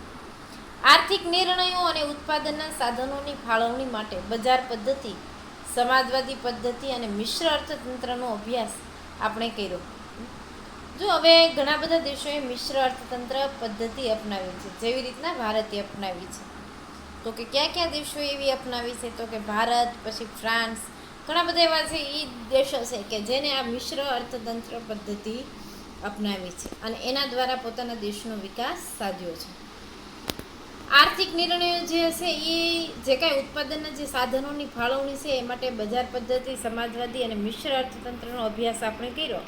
આર્થિક નિર્ણયો અને ઉત્પાદનના સાધનોની ફાળવણી માટે બજાર પદ્ધતિ, સમાજવાદી પદ્ધતિ અને મિશ્ર અર્થતંત્રનો અભ્યાસ આપણે કર્યો. જો હવે ઘણા બધા દેશોએ મિશ્ર અર્થતંત્ર પદ્ધતિ અપનાવી છે, જેવી રીતના ભારતે અપનાવી છે. તો કે ક્યાં ક્યાં દેશો એવી અપનાવી છે તો કે ભારત, પછી ફ્રાન્સ, ઘણા બધા એવા છે એ દેશો છે કે જેને આ મિશ્ર અર્થતંત્ર પદ્ધતિ અપનાવી છે અને એના દ્વારા પોતાના દેશનો વિકાસ સાધ્યો છે. આર્થિક નિર્ણયો જે હશે એ જે કાંઈ ઉત્પાદનના જે સાધનોની ફાળવણી છે એ માટે બજાર પદ્ધતિ, સમાજવાદી અને મિશ્ર અર્થતંત્રનો અભ્યાસ આપણે કર્યો.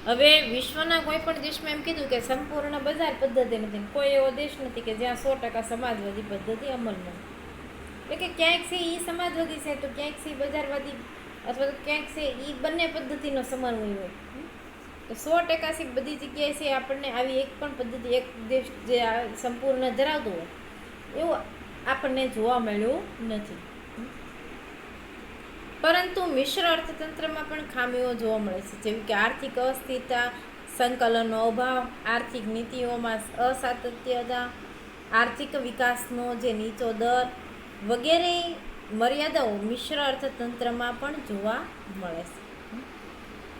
હવે વિશ્વના કોઈ પણ દેશમાં એમ કીધું કે સંપૂર્ણ બજાર પદ્ધતિ નથી, કોઈ એવો દેશ નથી કે જ્યાં 100% સમાજવાદી પદ્ધતિ અમલમાં. એટલે કે ક્યાંક છે એ સમાજવાદી છે તો ક્યાંક છે બજારવાદી, અથવા તો ક્યાંક છે એ બંને પદ્ધતિનો સમન્વય હોય. તો 100% બધી જગ્યાએ છે આપણને આવી એક પણ પદ્ધતિ, એક દેશ જે સંપૂર્ણ ધરાવતો હોય એવું આપણને જોવા મળ્યું નથી. પરંતુ મિશ્ર અર્થતંત્રમાં પણ ખામીઓ જોવા મળે છે, જેવી કે આર્થિક અસ્થિરતા, સંકલનનો અભાવ, આર્થિક નીતિઓમાં અસાતત્યતા, આર્થિક વિકાસનો જે નીચો દર વગેરે મર્યાદાઓ મિશ્ર અર્થતંત્રમાં પણ જોવા મળે છે.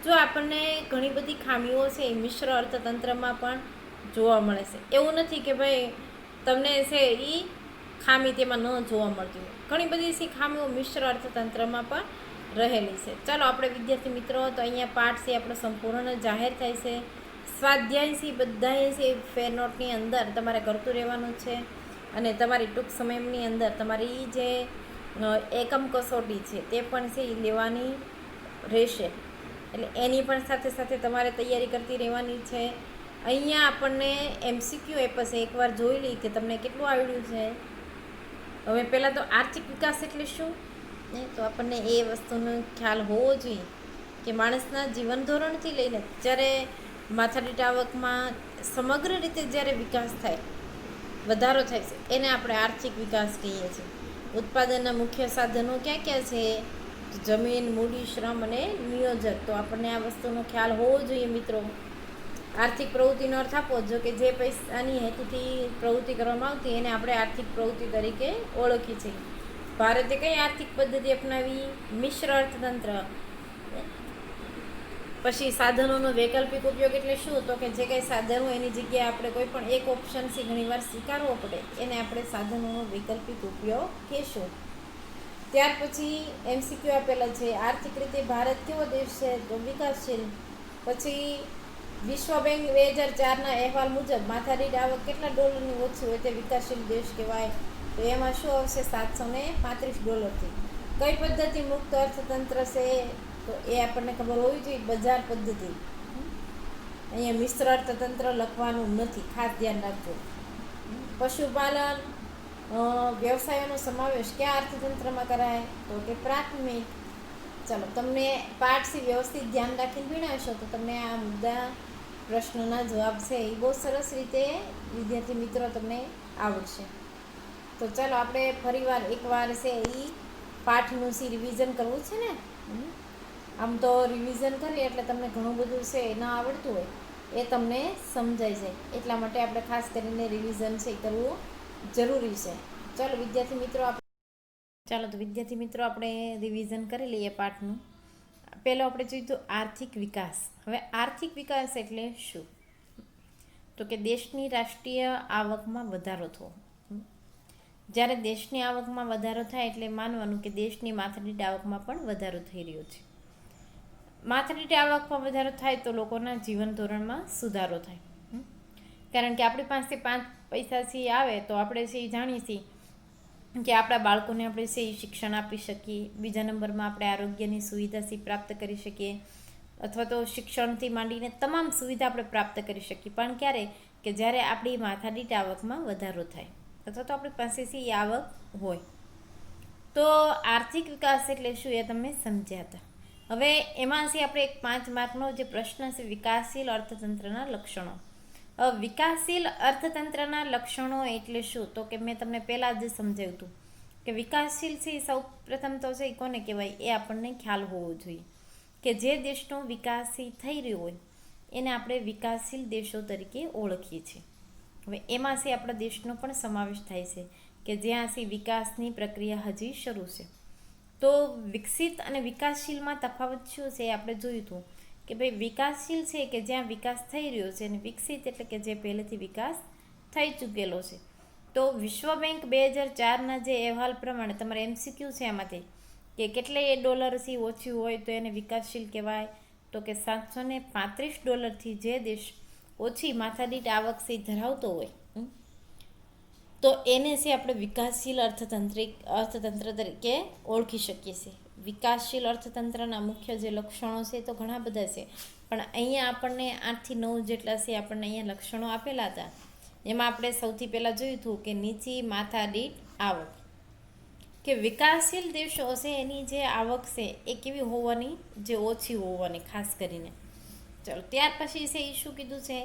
જો આપણને ઘણી બધી ખામીઓ છે એ મિશ્ર અર્થતંત્રમાં પણ જોવા મળે છે. એવું નથી કે ભાઈ તમને છે એ ખામી તેમાં ન જોવા મળતી હોય. ઘણી બધી સી ખામીઓ મિશ્ર અર્થતંત્રમાં પણ રહેલી છે. ચાલો આપણે વિદ્યાર્થી મિત્રો, તો અહીંયા પાઠ છે આપણો સંપૂર્ણ જાહેર થાય છે. સ્વાધ્યાય બધાએ છે ફેર નોટની અંદર તમારે કરતું રહેવાનું છે, અને તમારી ટૂંક સમયની અંદર તમારી જે એકમ કસોટી છે તે પણ છે એ લેવાની રહેશે. એટલે એની પણ સાથે સાથે તમારે તૈયારી કરતી રહેવાની છે. અહીંયા આપણને MCQ આપશે, એકવાર જોઈ લઈ કે તમને કેટલું આવડ્યું છે. હવે પહેલાં તો આર્થિક વિકાસ એટલે શું, તો આપણને એ વસ્તુનો ખ્યાલ હોવો જોઈએ કે માણસના જીવન ધોરણથી લઈને જ્યારે માથાદીઠ આવકમાં સમગ્ર રીતે જ્યારે વિકાસ થાય, વધારો થાય છે, એને આપણે આર્થિક વિકાસ કહીએ છીએ. ઉત્પાદનના મુખ્ય સાધનો ક્યાં ક્યાં છે? જમીન, મૂડી, શ્રમ અને નિયોજક. તો આપણને આ વસ્તુનો ખ્યાલ હોવો જોઈએ મિત્રો. આર્થિક પ્રવૃત્તિનો અર્થ આપો, જો કે જે પૈસાની હેતુથી પ્રવૃત્તિ કરવામાં આવતી એને આપણે આર્થિક પ્રવૃત્તિ તરીકે ઓળખી છે. ભારતે કઈ આર્થિક પદ્ધતિ અપનાવી? મિશ્ર અર્થતંત્ર. પછી સાધનોનો વૈકલ્પિક ઉપયોગ એટલે શું? તો કે જે કંઈ સાધનો એની જગ્યાએ આપણે કોઈ પણ એક ઓપ્શનથી ઘણીવાર સ્વીકારવો પડે એને આપણે સાધનોનો વૈકલ્પિક ઉપયોગ કહેશું. ત્યાર પછી MCQ આપેલા છે. આર્થિક રીતે ભારત કેવો દેશ છે? તો વિકાસશીલ. પછી વિશ્વ બેંક 2004ના અહેવાલ મુજબ માથાદીઠ આવક કેટલા ડોલરની ઓછી હોય તે વિકાસશીલ દેશ કહેવાય? તો એમાં શું આવશે? $735. કઈ પદ્ધતિ મુક્ત અર્થતંત્ર છે? તો એ આપણને ખબર હોવી જોઈએ, બજાર પદ્ધતિ. અહીંયા મિશ્ર અર્થતંત્ર લખવાનું નથી, ખાસ ધ્યાન રાખજો. પશુપાલન વ્યવસાયોનો સમાવેશ કયા અર્થતંત્રમાં કરાય? તો કે પ્રાથમિક. ચાલો, તમને પાઠથી વ્યવસ્થિત ધ્યાન રાખીને ભણાવશો તો તમને આ મુદ્દા પ્રશ્નોના જવાબ છે એ બહુ સરસ રીતે વિદ્યાર્થી મિત્રો તમને આવડશે. તો ચાલો આપણે ફરીવાર એકવાર છે એ પાઠનું રિવિઝન કરવું છે ને. આમ તો રિવિઝન કરીએ એટલે તમને ઘણું બધું છે ન આવડતું હોય એ તમને સમજાય છે. એટલા માટે આપણે ખાસ કરીને રિવિઝન છે એ કરવું જરૂરી છે. ચાલો વિદ્યાર્થી મિત્રો, આપણે રિવિઝન કરી લઈએ પાઠનું. પહેલો આપણે જોયું તો આર્થિક વિકાસ. હવે આર્થિક વિકાસ એટલે શું? તો કે દેશની રાષ્ટ્રીય આવકમાં વધારો થવો. જ્યારે દેશની આવકમાં વધારો થાય એટલે માનવાનું કે દેશની માથાદીઠ આવકમાં પણ વધારો થઈ રહ્યો છે. માથાદીઠ આવકમાં વધારો થાય તો લોકોના જીવન ધોરણમાં સુધારો થાય. કારણ કે આપણી પાસે 5 પૈસાથી આવે તો આપણે છે એ જાણીએ છીએ કે આપણા બાળકોને આપણે છે એ શિક્ષણ આપી શકીએ. બીજા નંબરમાં આપણે આરોગ્યની સુવિધાથી પ્રાપ્ત કરી શકીએ, અથવા તો શિક્ષણથી માંડીને તમામ સુવિધા આપણે પ્રાપ્ત કરી શકીએ. પણ ક્યારે? કે જ્યારે આપણી માથાદીઠ આવકમાં વધારો થાય અથવા તો આપણી પાસેથી એ આવક હોય. તો આર્થિક વિકાસ એટલે શું એ તમે સમજ્યા હતા. હવે એમાંથી આપણે એક 5 માર્કનો જે પ્રશ્ન છે, વિકાસશીલ અર્થતંત્રના લક્ષણો. વિકાસશીલ અર્થતંત્રના લક્ષણો એટલે શું? તો કે મેં તમને પહેલાં જ સમજાવ્યું હતું કે વિકાસશીલ છે સૌ પ્રથમ તો છે કોને કહેવાય એ આપણને ખ્યાલ હોવો જોઈએ કે જે દેશનો વિકાસ થઈ રહ્યો હોય એને આપણે વિકાસશીલ દેશો તરીકે ઓળખીએ છીએ. હવે એમાંથી આપણા દેશનો પણ સમાવેશ થાય છે કે જ્યાંથી વિકાસની પ્રક્રિયા હજી શરૂ છે. તો વિકસિત અને વિકાસશીલમાં તફાવત શું છે એ આપણે જોયું હતું કે ભાઈ વિકાસશીલ છે કે જ્યાં વિકાસ થઈ રહ્યો છે, અને વિકસિત એટલે કે જે પહેલેથી વિકાસ થઈ ચૂકેલો છે. તો વિશ્વ બેંક 2004ના જે અહેવાલ પ્રમાણે તમારે MCQ છે એમાંથી કે કેટલાય ડોલરથી ઓછી હોય તો એને વિકાસશીલ કહેવાય. તો કે $735 જે દેશ ઓછી માથાદીઠ આવક ધરાવતો હોય તો એને છે આપણે વિકાસશીલ અર્થતંત્ર તરીકે ઓળખી શકીએ છીએ. વિકાસશીલ અર્થતંત્રના મુખ્ય જે લક્ષણો છે તો ઘણા બધા છે, પણ અહીંયા આપણને 8 થી 9 જેટલા છે આપણને અહીંયા લક્ષણો આપેલા હતા. એમાં આપણે સૌથી પહેલાં જોયું હતું કે નીચી માથાદીઠ આવક. કે વિકાસશીલ દેશો છે એની જે આવક છે એ કેવી હોવાની? જે ઓછી હોવાની ખાસ કરીને. ચાલો, ત્યાર પછી છે એ શું કીધું છે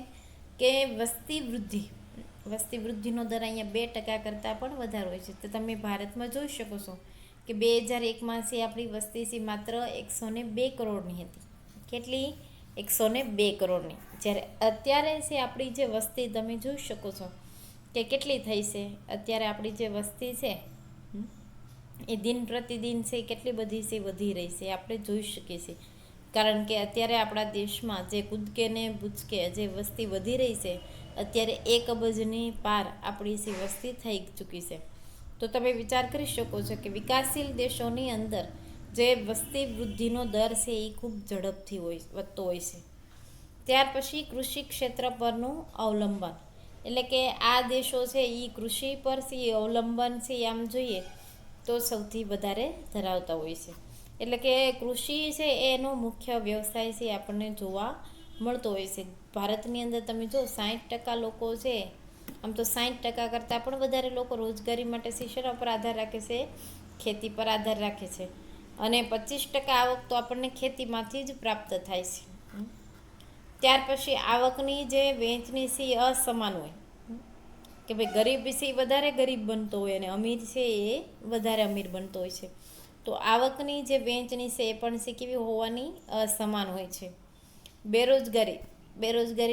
કે વસ્તી વૃદ્ધિનો દર અહીંયા 2% કરતાં પણ વધારે હોય છે. તો તમે ભારતમાં જોઈ શકો છો કે 2001માં છે આપણી વસ્તી છે માત્ર 102 કરોડની હતી. કેટલી? 102 કરોડની. જ્યારે અત્યારે છે આપણી જે વસ્તી તમે જોઈ શકો છો કે કેટલી થઈ છે. અત્યારે આપણી જે વસ્તી છે એ દિન પ્રતિદિન છે કેટલી બધી છે વધી રહી છે આપણે જોઈ શકીએ છીએ. કારણ કે અત્યારે આપણા દેશમાં જે કૂદકે ને ભૂચકે જે વસ્તી વધી રહી છે, અત્યારે 1 અબજની પાર આપણી સી વસ્તી થઈ ચૂકી છે. તો તમે વિચાર કરી શકો છો કે વિકાસશીલ દેશોની અંદર જે વસ્તી વૃદ્ધિનો દર છે એ ખૂબ ઝડપથી વધતો હોય છે. ત્યાર પછી કૃષિ ક્ષેત્ર પરનું અવલંબન, એટલે કે આ દેશો છે એ કૃષિ પર અવલંબન છે આમ જોઈએ તો સૌથી વધારે ધરાવતા હોય છે. એટલે કે કૃષિ છે એનો મુખ્ય વ્યવસાય છે આપણને જોવા મળતો હોય છે. ભારતની અંદર તમે જો 60% લોકો છે, આમ તો 60% કરતાં પણ વધારે લોકો રોજગારી માટે શેના પર આધાર રાખે છે? ખેતી પર આધાર રાખે છે. અને 25% આવક તો આપણને ખેતીમાંથી જ પ્રાપ્ત થાય છે. ત્યાર પછી આવકની જે વહેંચણી છે એ અસમાન હોય કે ભાઈ ગરીબ છે એ વધારે ગરીબ બનતો હોય અને અમીર છે એ વધારે અમીર બનતો હોય છે. તો આવકની જે વહેંચણી છે એ પણ છે કેવી હોવાની? અસમાન હોય છે. બેરોજગારી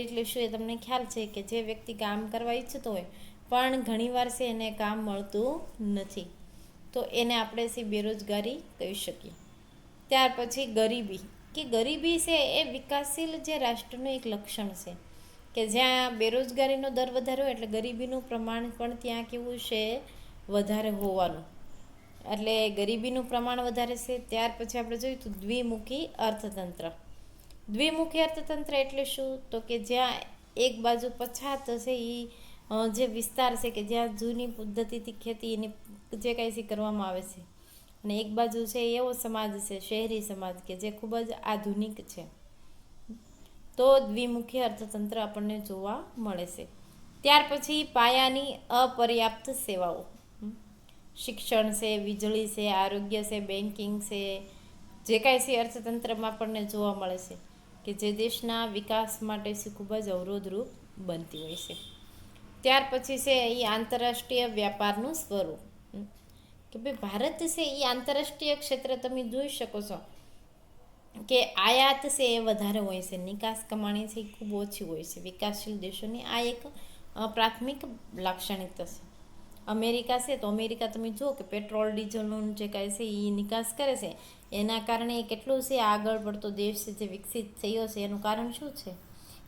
એટલે શું એ તમને ખ્યાલ છે કે જે વ્યક્તિ કામ કરવા ઈચ્છતો હોય પણ ઘણીવાર છે એને કામ મળતું નથી, તો એને આપણે છે બેરોજગારી કહી શકીએ. ત્યાર પછી ગરીબી, કે ગરીબી છે એ વિકાસશીલ જે રાષ્ટ્રનું એક લક્ષણ છે કે જ્યાં બેરોજગારીનો દર વધારે હોય એટલે ગરીબીનું પ્રમાણ પણ ત્યાં કેવું છે? વધારે હોવાનું. એટલે ગરીબીનું પ્રમાણ વધારે છે. ત્યાર પછી આપણે જોયું તો દ્વિમુખી અર્થતંત્ર. દ્વિમુખી અર્થતંત્ર એટલે શું? તો કે જ્યાં એક બાજુ પછાત છે એ જે વિસ્તાર છે કે જ્યાં જૂની પદ્ધતિથી ખેતી એની જે કાંઈ છે કરવામાં આવે છે, અને એક બાજુ છે એવો સમાજ છે શહેરી સમાજ કે જે ખૂબ જ આધુનિક છે. તો દ્વિમુખી અર્થતંત્ર આપણને જોવા મળે છે. ત્યાર પછી પાયાની અપર્યાપ્ત સેવાઓ, શિક્ષણ છે, વીજળી છે, આરોગ્ય છે, બેન્કિંગ છે, જે કાંઈ છે અર્થતંત્રમાં આપણને જોવા મળે છે કે જે દેશના વિકાસ માટે છે ખૂબ જ અવરોધરૂપ બનતી હોય છે. ત્યાર પછી છે એ આંતરરાષ્ટ્રીય વ્યાપારનું સ્વરૂપ, કે ભાઈ ભારત છે એ આંતરરાષ્ટ્રીય ક્ષેત્રે તમે જોઈ શકો છો કે આયાત છે એ વધારે હોય છે, નિકાસ કમાણી છે એ ખૂબ ઓછી હોય છે. વિકાસશીલ દેશોની આ એક પ્રાથમિક લાક્ષણિકતા છે. અમેરિકા છે તો અમેરિકા તમે જુઓ કે પેટ્રોલ ડીઝલનું જે કાંઈ છે એ નિકાસ કરે છે, એના કારણે કેટલું છે આગળ પડતો દેશ છે જે વિકસિત થયો છે. એનું કારણ શું છે?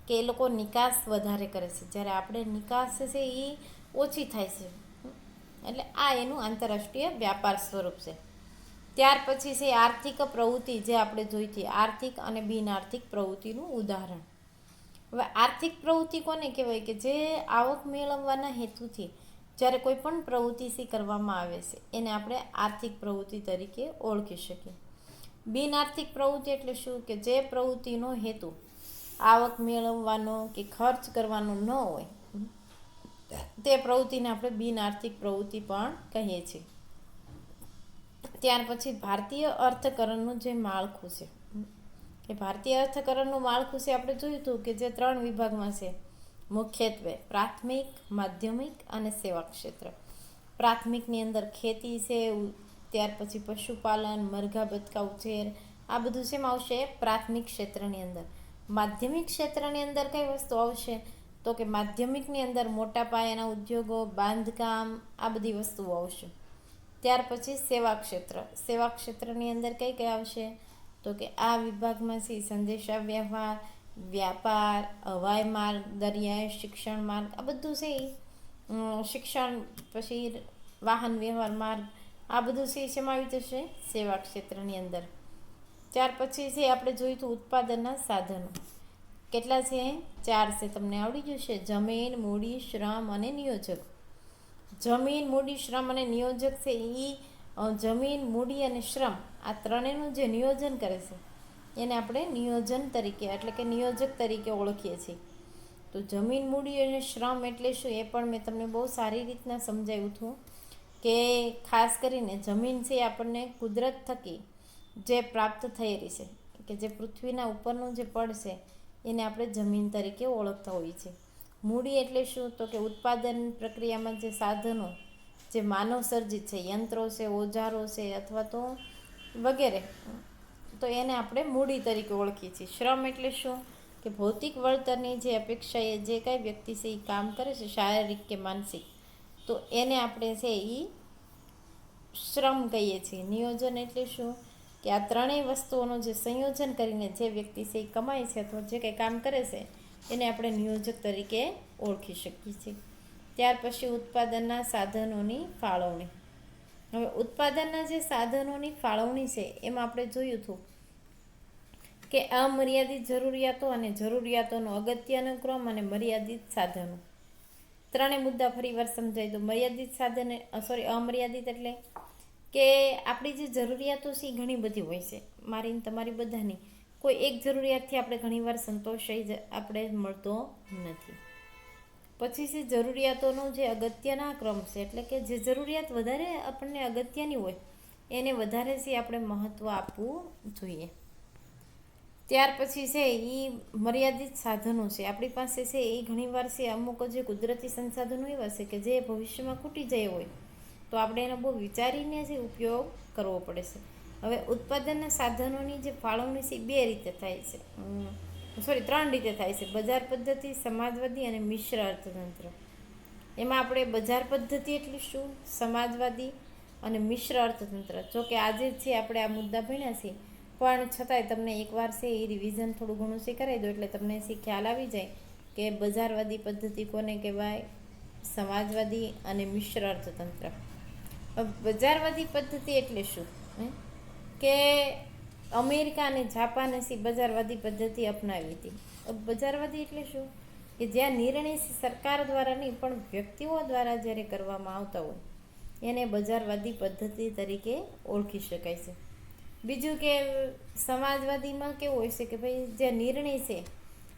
કે એ લોકો નિકાસ વધારે કરે છે, જ્યારે આપણે નિકાસ છે એ ઓછી થાય છે. એટલે આ એનું આંતરરાષ્ટ્રીય વ્યાપાર સ્વરૂપ છે. ત્યાર પછી છે આર્થિક પ્રવૃત્તિ, જે આપણે જોઈ હતી આર્થિક અને બિન આર્થિક પ્રવૃત્તિનું ઉદાહરણ. હવે આર્થિક પ્રવૃત્તિ કોને કહેવાય? કે જે આવક મેળવવાના હેતુથી જ્યારે કોઈ પણ પ્રવૃત્તિ કરવામાં આવે છે એને આપણે આર્થિક પ્રવૃત્તિ તરીકે ઓળખી શકીએ. બિન આર્થિક પ્રવૃત્તિ એટલે શું? કે જે પ્રવૃત્તિનો હેતુ આવક મેળવવાનો કે ખર્ચ કરવાનો ન હોય તે પ્રવૃત્તિને આપણે બિન આર્થિક પ્રવૃત્તિ પણ કહીએ છીએ. ત્યાર પછી ભારતીય અર્થકરણનું જે માળખું છે, કે ભારતીય અર્થકરણનું માળખું છે આપણે જોયું હતું કે જે 3 વિભાગમાં છે, મુખ્યત્વે પ્રાથમિક, માધ્યમિક અને સેવા ક્ષેત્ર. પ્રાથમિકની અંદર ખેતી છે, ત્યાર પછી પશુપાલન, મરઘા બતકા ઉછેર, આ બધું શેમાં આવશે? પ્રાથમિક ક્ષેત્રની અંદર. માધ્યમિક ક્ષેત્રની અંદર કઈ વસ્તુ આવશે? તો કે માધ્યમિકની અંદર મોટા પાયાના ઉદ્યોગો, બાંધકામ, આ બધી વસ્તુઓ આવશે. ત્યાર પછી સેવા ક્ષેત્ર. સેવા ક્ષેત્રની અંદર કઈ કઈ આવશે? તો કે આ વિભાગમાં છે સંદેશા વ્યવહાર, વ્યાપાર, હવાઈ માર્ગ, દરિયાઈ શિક્ષણ માર્ગ, આ બધું છે શિક્ષણ, પછી વાહન વ્યવહાર માર્ગ, આ બધું છે શેમાં આવી જશે? સેવા ક્ષેત્રની અંદર. ત્યાર પછી છે આપણે જોયું હતું ઉત્પાદનના સાધનો. કેટલા છે? 4 છે. તમને આવડી જશે. જમીન, મૂડી, શ્રમ અને નિયોજક. જમીન, મૂડી, શ્રમ અને નિયોજક છે એ જમીન, મૂડી અને શ્રમ આ ત્રણેયનું જે નિયોજન કરે છે એને આપણે નિયોજન તરીકે એટલે કે નિયોજક તરીકે ઓળખીએ છીએ. તો જમીન, મૂડી અને શ્રમ એટલે શું એ પણ મેં તમને બહુ સારી રીતના સમજાવ્યું હતું કે ખાસ કરીને જમીન છે આપણને કુદરત થકી જે પ્રાપ્ત થયેલી છે, કે જે પૃથ્વીના ઉપરનું જે પડ છે એને આપણે જમીન તરીકે ઓળખતા હોઈએ છીએ. મૂડી એટલે શું? તો કે ઉત્પાદન પ્રક્રિયામાં જે સાધનો જે માનવ સર્જિત છે, યંત્રો છે, ઓજારો છે અથવા તો વગેરે, તો એને આપણે મૂડી તરીકે ઓળખીએ છીએ. શ્રમ એટલે શું? કે ભૌતિક વળતરની જે અપેક્ષા એ જે કાંઈ વ્યક્તિ છે એ કામ કરે છે શારીરિક કે માનસિક, તો એને આપણે છે એ શ્રમ કહીએ છીએ. નિયોજન એટલે શું કે આ ત્રણેય વસ્તુઓનું જે સંયોજન કરીને જે વ્યક્તિ છે એ કમાય છે અથવા જે કંઈ કામ કરે છે એને આપણે નિયોજક તરીકે ઓળખી શકીએ છીએ. ત્યાર પછી ઉત્પાદનના સાધનોની ફાળવણી. હવે ઉત્પાદનના જે સાધનોની ફાળવણી છે એમાં આપણે જોયું હતું કે અમર્યાદિત જરૂરિયાતો અને જરૂરિયાતોનો અગત્યનો ક્રમ અને મર્યાદિત સાધનો. ત્રણેય મુદ્દા ફરીવાર સમજાય તો મર્યાદિત સાધન અમર્યાદિત એટલે કે આપણી જે જરૂરિયાતો છે એ ઘણી બધી હોય છે, મારી તમારી બધાની. કોઈ એક જરૂરિયાતથી આપણે ઘણીવાર સંતોષ આપણે મળતો નથી. પછી છે જરૂરિયાતોનો જે અગત્યના ક્રમ છે, એટલે કે જે જરૂરિયાત વધારે આપણને અગત્યની હોય એને વધારે છે આપણે મહત્ત્વ આપવું જોઈએ. ત્યાર પછી છે એ મર્યાદિત સાધનો છે આપણી પાસે છે એ ઘણીવાર છે અમુક જે કુદરતી સંસાધનો એવા છે કે જે ભવિષ્યમાં ખૂટી જાય હોય તો આપણે એનો બહુ વિચારીને જ ઉપયોગ કરવો પડે છે. હવે ઉત્પાદનના સાધનોની જે ફાળવણી છે બે રીતે થાય છે, ત્રણ રીતે થાય છે: બજાર પદ્ધતિ, સમાજવાદી અને મિશ્ર અર્થતંત્ર. એમાં આપણે બજાર પદ્ધતિ એટલે શું, સમાજવાદી અને મિશ્ર અર્થતંત્ર. જોકે આજે છે આપણે આ મુદ્દા ભણ્યા છીએ, પણ છતાંય તમને એકવાર છે એ રિવિઝન થોડું ઘણું છે કરાવી દો એટલે તમને ખ્યાલ આવી જાય કે બજારવાદી પદ્ધતિ કોને કહેવાય, સમાજવાદી અને મિશ્ર અર્થતંત્ર. બજારવાદી પદ્ધતિ એટલે શું કે અમેરિકા અને જાપાને બજારવાદી પદ્ધતિ અપનાવી હતી. બજારવાદી એટલે શું કે જ્યાં નિર્ણય સરકાર દ્વારા નહીં પણ વ્યક્તિઓ દ્વારા જ્યારે કરવામાં આવતા હોય એને બજારવાદી પદ્ધતિ તરીકે ઓળખી શકાય છે. બીજું કે સમાજવાદીમાં કેવું હોય છે કે ભાઈ જે નિર્ણય છે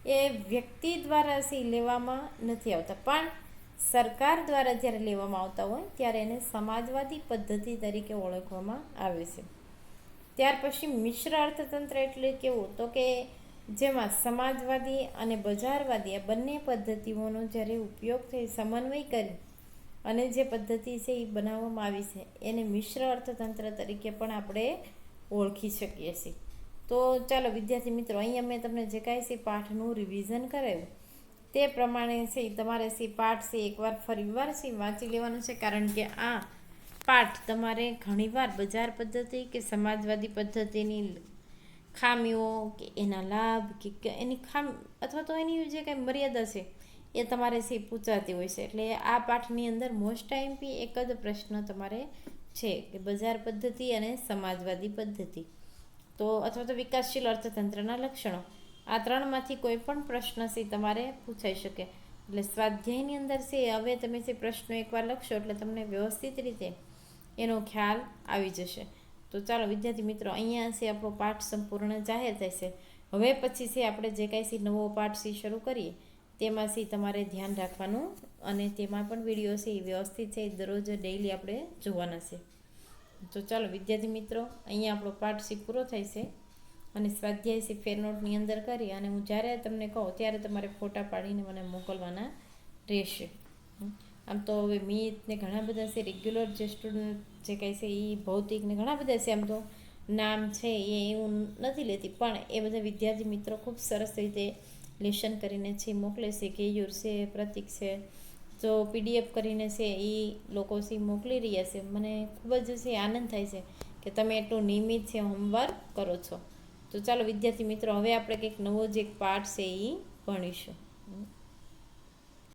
એ વ્યક્તિ દ્વારા લેવામાં નથી આવતા પણ સરકાર દ્વારા જ્યારે લેવામાં આવતા હોય ત્યારે એને સમાજવાદી પદ્ધતિ તરીકે ઓળખવામાં આવે છે. ત્યાર પછી મિશ્ર અર્થતંત્ર એટલે કેવું તો કે જેમાં સમાજવાદી અને બજારવાદી આ બંને પદ્ધતિઓનો જ્યારે ઉપયોગ થઈ સમન્વય કરી અને જે પદ્ધતિ છે એ બનાવવામાં આવી છે એને મિશ્ર અર્થતંત્ર તરીકે પણ આપણે ઓળખી શકીએ છીએ. તો ચાલો વિદ્યાર્થી મિત્રો, અહીંયા મેં તમને જે કાંઈ છે પાઠનું રિવિઝન કરાવ્યું તે પ્રમાણે છે તમારે પાઠ છે એકવાર ફરીવાર છે વાંચી લેવાનું છે, કારણ કે આ પાઠ તમારે ઘણીવાર બજાર પદ્ધતિ કે સમાજવાદી પદ્ધતિની ખામીઓ કે એના લાભ કે એની અથવા તો એની જે કાંઈ મર્યાદા છે એ તમારે પૂછાતી હોય છે. એટલે આ પાઠની અંદર મોસ્ટ ટાઈમથી એક જ પ્રશ્ન તમારે છે કે બજાર પદ્ધતિ અને સમાજવાદી પદ્ધતિ તો અથવા તો વિકાસશીલ અર્થતંત્રના લક્ષણો, આ ત્રણમાંથી કોઈ પણ પ્રશ્ન છે તમારે પૂછાઈ શકે. એટલે સ્વાધ્યાયની અંદર છે હવે તમે જે પ્રશ્નો એકવાર લખશો એટલે તમને વ્યવસ્થિત રીતે એનો ખ્યાલ આવી જશે. તો ચાલો વિદ્યાર્થી મિત્રો, અહીંયા છે આપણો પાઠ સંપૂર્ણ જાહેર થાય છે. હવે પછી છે આપણે જે કાંઈ નવો પાઠ શરૂ કરીએ તેમાં તમારે ધ્યાન રાખવાનું અને તેમાં પણ વિડીયો છે એ વ્યવસ્થિત છે દરરોજ ડેઈલી આપણે જોવાના છે. તો ચાલો વિદ્યાર્થી મિત્રો, અહીંયા આપણો પાઠ પૂરો થાય છે અને સ્વાધ્યાય ફેરનોટની અંદર કરી અને હું જ્યારે તમને કહું ત્યારે તમારે ફોટા પાડીને મને મોકલવાના રહેશે. આમ તો હવે મીતને ઘણા બધા છે રેગ્યુલર જે સ્ટુડન્ટ જે કંઈ છે એ ભૌતિકને ઘણા બધા છે, આમ તો નામ છે એ હું નથી લેતી, પણ એ બધા વિદ્યાર્થી મિત્રો ખૂબ સરસ રીતે લેશન કરીને છે મોકલે છે. કેયુર છે, પ્રતિક છે, તો PDF કરીને છે એ લોકો મોકલી રહ્યા છે. મને ખૂબ જ આનંદ થાય છે કે તમે એટલું નિયમિત છે હોમવર્ક કરો છો. તો ચાલો વિદ્યાર્થી મિત્રો, હવે આપણે કંઈક નવો જે પાઠ છે એ ભણીશું.